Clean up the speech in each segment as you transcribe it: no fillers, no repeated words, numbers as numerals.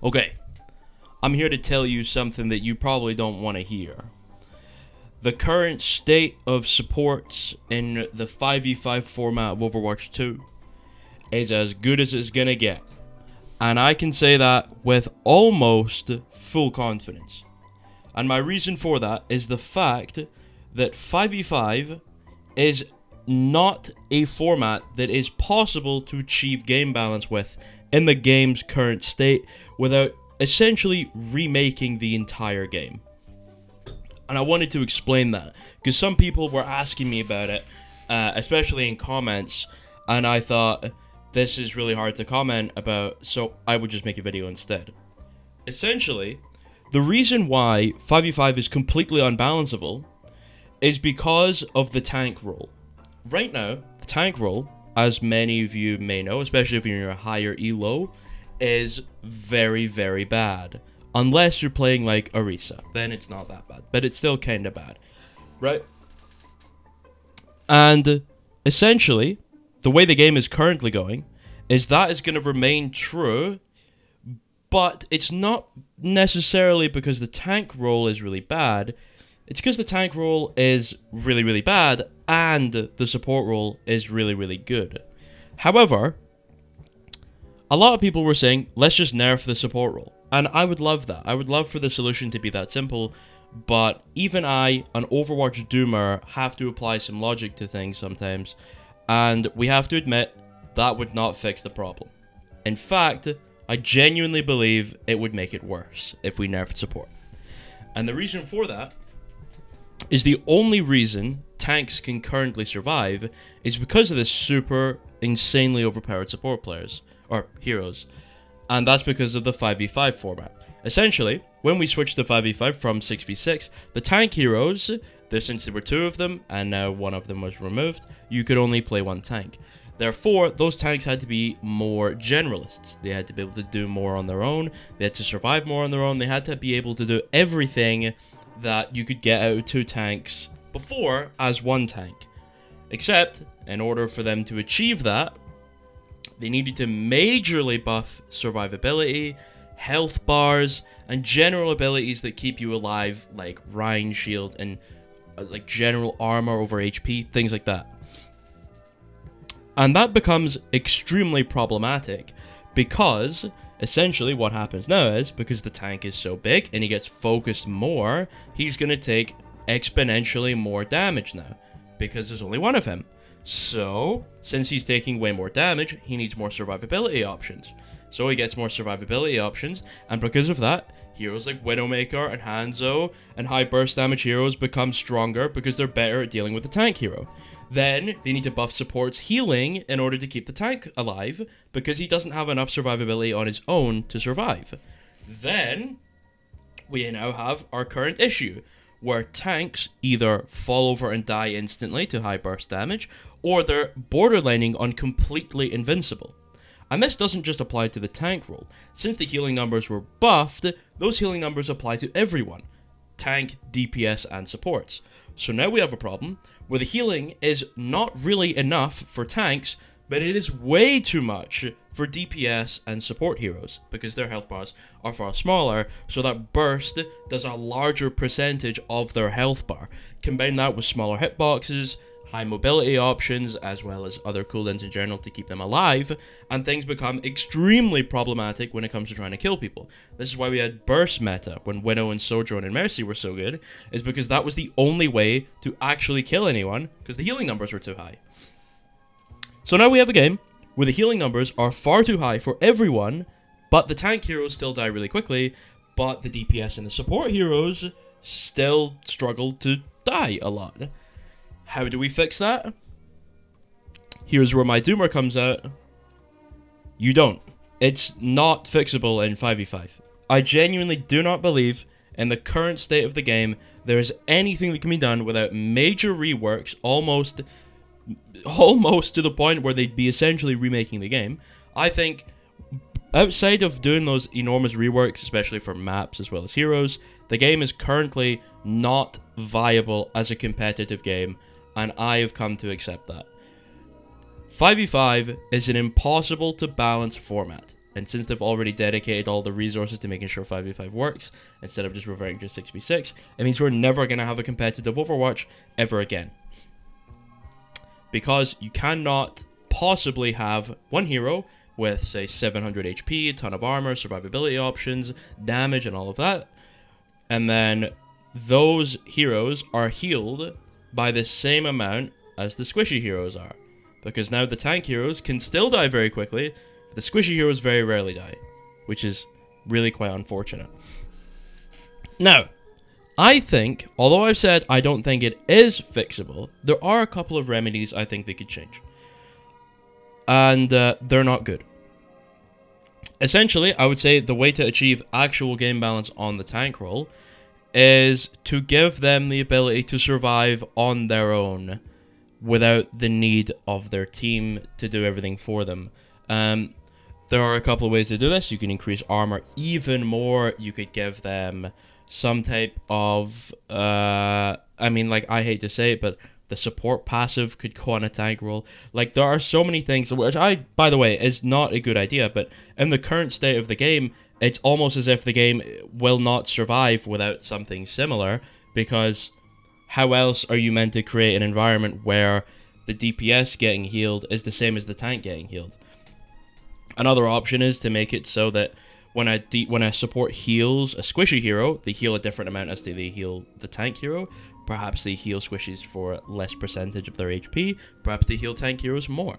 Okay, I'm here to tell you something that you probably don't want to hear. The current state of supports in the 5v5 format of Overwatch 2 is as good as it's gonna get. And I can say that with almost full confidence. And my reason for that is the fact that 5v5 is not a format that is possible to achieve game balance with in the game's current state without essentially remaking the entire game. And I wanted to explain that because some people were asking me about it, especially in comments, and I thought this is really hard to comment about, so I would just make a video instead. Essentially, the reason why 5v5 is completely unbalanceable is because of the tank role. Right now, the tank role, as many of you may know, especially if you're in a higher elo, is very, very bad. Unless you're playing like Orisa, then it's not that bad, but it's still kinda bad, right? And essentially, the way the game is currently going is that is going to remain true, but it's not necessarily because the tank role is really bad. It's because the tank role is really, really bad and the support role is really, really good. However, a lot of people were saying, let's just nerf the support role. And I would love that. I would love for the solution to be that simple. But even I, an Overwatch doomer, have to apply some logic to things sometimes. And we have to admit, that would not fix the problem. In fact, I genuinely believe it would make it worse if we nerfed support. And the reason for that is the only reason tanks can currently survive is because of the super insanely overpowered support players, or heroes. And that's because of the 5v5 format. Essentially, when we switched to 5v5 from 6v6, the tank heroes, since there were two of them, and now one of them was removed, you could only play one tank. Therefore, those tanks had to be more generalists. They had to be able to do more on their own, they had to survive more on their own, they had to be able to do everything that you could get out of two tanks before as one tank. Except, in order for them to achieve that, they needed to majorly buff survivability, health bars, and general abilities that keep you alive, like Rhine Shield and like general armor over HP, things like that. And that becomes extremely problematic because essentially what happens now is, because the tank is so big and he gets focused more, he's going to take exponentially more damage now because there's only one of him. So, since he's taking way more damage, he needs more survivability options. So he gets more survivability options, and because of that, heroes like Widowmaker and Hanzo and high burst damage heroes become stronger because they're better at dealing with the tank hero. Then, they need to buff support's healing in order to keep the tank alive, because he doesn't have enough survivability on his own to survive. Then, we now have our current issue, where tanks either fall over and die instantly to high burst damage, or they're borderlining on completely invincible. And this doesn't just apply to the tank role. Since the healing numbers were buffed, those healing numbers apply to everyone. Tank, DPS, and supports. So now we have a problem where the healing is not really enough for tanks, but it is way too much for DPS and support heroes, because their health bars are far smaller, so that burst does a larger percentage of their health bar. Combine that with smaller hitboxes, high mobility options, as well as other cooldowns in general to keep them alive, and things become extremely problematic when it comes to trying to kill people. This is why we had burst meta when Winnow and Sojourn and Mercy were so good, is because that was the only way to actually kill anyone, because the healing numbers were too high. So now we have a game where the healing numbers are far too high for everyone, but the tank heroes still die really quickly, but the DPS and the support heroes still struggle to die a lot. How do we fix that? Here's where my doomer comes out. You don't. It's not fixable in 5v5. I genuinely do not believe, in the current state of the game, there is anything that can be done without major reworks, almost to the point where they'd be essentially remaking the game. I think, outside of doing those enormous reworks, especially for maps as well as heroes, the game is currently not viable as a competitive game, and I have come to accept that. 5v5 is an impossible to balance format. And since they've already dedicated all the resources to making sure 5v5 works, instead of just reverting to 6v6, it means we're never going to have a competitive Overwatch ever again. Because you cannot possibly have one hero with, say, 700 HP, a ton of armor, survivability options, damage, and all of that, and then those heroes are healed by the same amount as the squishy heroes are. Because now the tank heroes can still die very quickly, but the squishy heroes very rarely die, which is really quite unfortunate. Now, I think, although I've said I don't think it is fixable, there are a couple of remedies I think they could change. And they're not good. Essentially, I would say the way to achieve actual game balance on the tank role is to give them the ability to survive on their own without the need of their team to do everything for them. There are a couple of ways to do this. You can increase armor even more. You could give them some type of, I hate to say it, but the support passive could go on a tank role. Like, there are so many things, which by the way, is not a good idea, but in the current state of the game, it's almost as if the game will not survive without something similar, because how else are you meant to create an environment where the DPS getting healed is the same as the tank getting healed? Another option is to make it so that when a support heals a squishy hero, they heal a different amount as they heal the tank hero. Perhaps they heal squishies for less percentage of their HP. Perhaps they heal tank heroes more.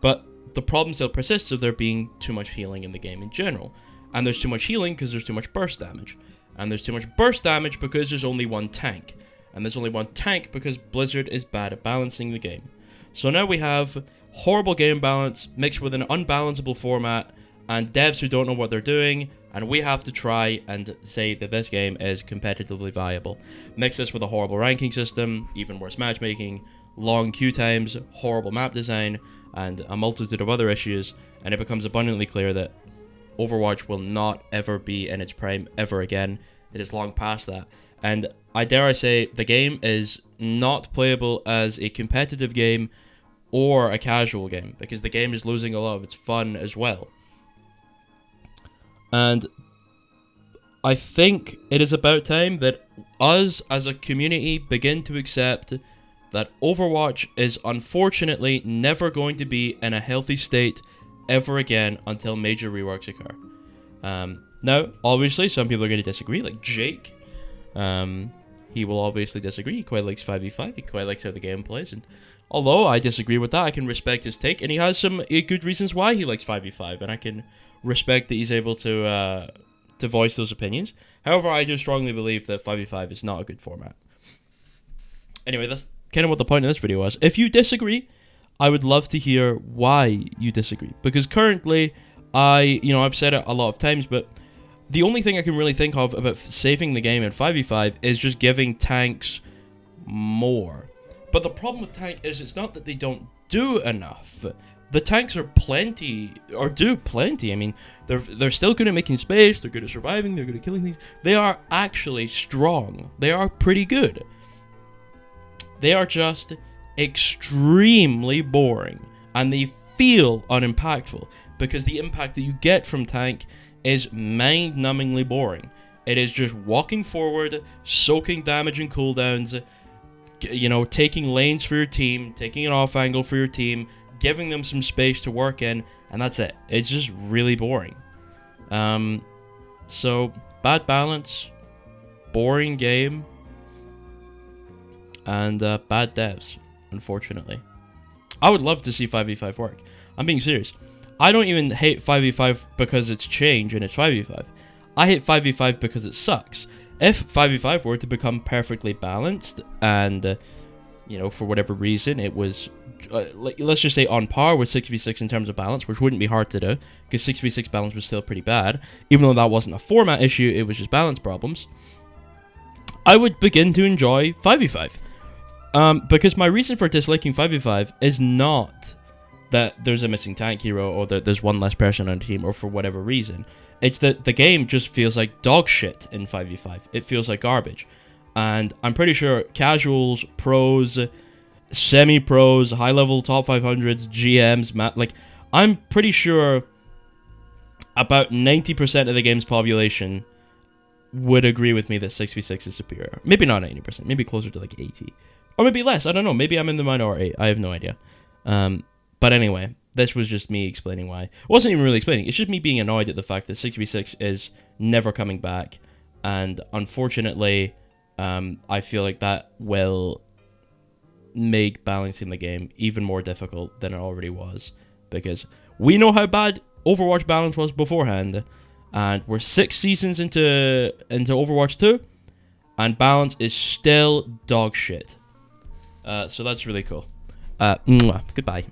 But the problem still persists of there being too much healing in the game in general. And there's too much healing because there's too much burst damage. And there's too much burst damage because there's only one tank. And there's only one tank because Blizzard is bad at balancing the game. So now we have horrible game balance mixed with an unbalanceable format and devs who don't know what they're doing, and we have to try and say that this game is competitively viable. Mix this with a horrible ranking system, even worse matchmaking, long queue times, horrible map design, and a multitude of other issues, and it becomes abundantly clear that Overwatch will not ever be in its prime ever again. It is long past that. And I dare say the game is not playable as a competitive game or a casual game, because the game is losing a lot of its fun as well. And I think it is about time that us as a community begin to accept that Overwatch is unfortunately never going to be in a healthy state ever again until major reworks occur. Now, obviously, some people are going to disagree, like Jake. He will obviously disagree. He quite likes 5v5. He quite likes how the game plays. And although I disagree with that, I can respect his take. And he has some good reasons why he likes 5v5. And I can respect that he's able to voice those opinions. However, I do strongly believe that 5v5 is not a good format. Anyway, that's kind of what the point of this video was. If you disagree, I would love to hear why you disagree. Because currently, I've said it a lot of times, but the only thing I can really think of about saving the game in 5v5 is just giving tanks more. But the problem with tank is it's not that they don't do enough. The tanks are do plenty. I mean, they're still good at making space, they're good at surviving, they're good at killing things. They are actually strong. They are pretty good. They are just extremely boring, and they feel unimpactful, because the impact that you get from tank is mind-numbingly boring. It is just walking forward, soaking damage and cooldowns, taking lanes for your team, taking an off angle for your team, giving them some space to work in, and that's it. It's just really boring. So, bad balance, boring game, and bad devs, unfortunately. I would love to see 5v5 work. I'm being serious. I don't even hate 5v5 because it's change and it's 5v5. I hate 5v5 because it sucks. If 5v5 were to become perfectly balanced and, for whatever reason it was, let's just say on par with 6v6 in terms of balance, which wouldn't be hard to do, because 6v6 balance was still pretty bad, even though that wasn't a format issue, it was just balance problems, I would begin to enjoy 5v5. Because my reason for disliking 5v5 is not that there's a missing tank hero or that there's one less person on the team or for whatever reason. It's that the game just feels like dog shit in 5v5. It feels like garbage. And I'm pretty sure casuals, pros, semi-pros, high-level top 500s, GMs, I'm pretty sure about 90% of the game's population would agree with me that 6v6 is superior. Maybe not 90%, maybe closer to like 80. Or maybe less, I don't know. Maybe I'm in the minority. I have no idea. But anyway, this was just me explaining why. It wasn't even really explaining. It's just me being annoyed at the fact that 6v6 is never coming back. And unfortunately, I feel like that will make balancing the game even more difficult than it already was. Because we know how bad Overwatch balance was beforehand. And we're 6 seasons into Overwatch 2. And balance is still dog shit. So that's really cool. Goodbye.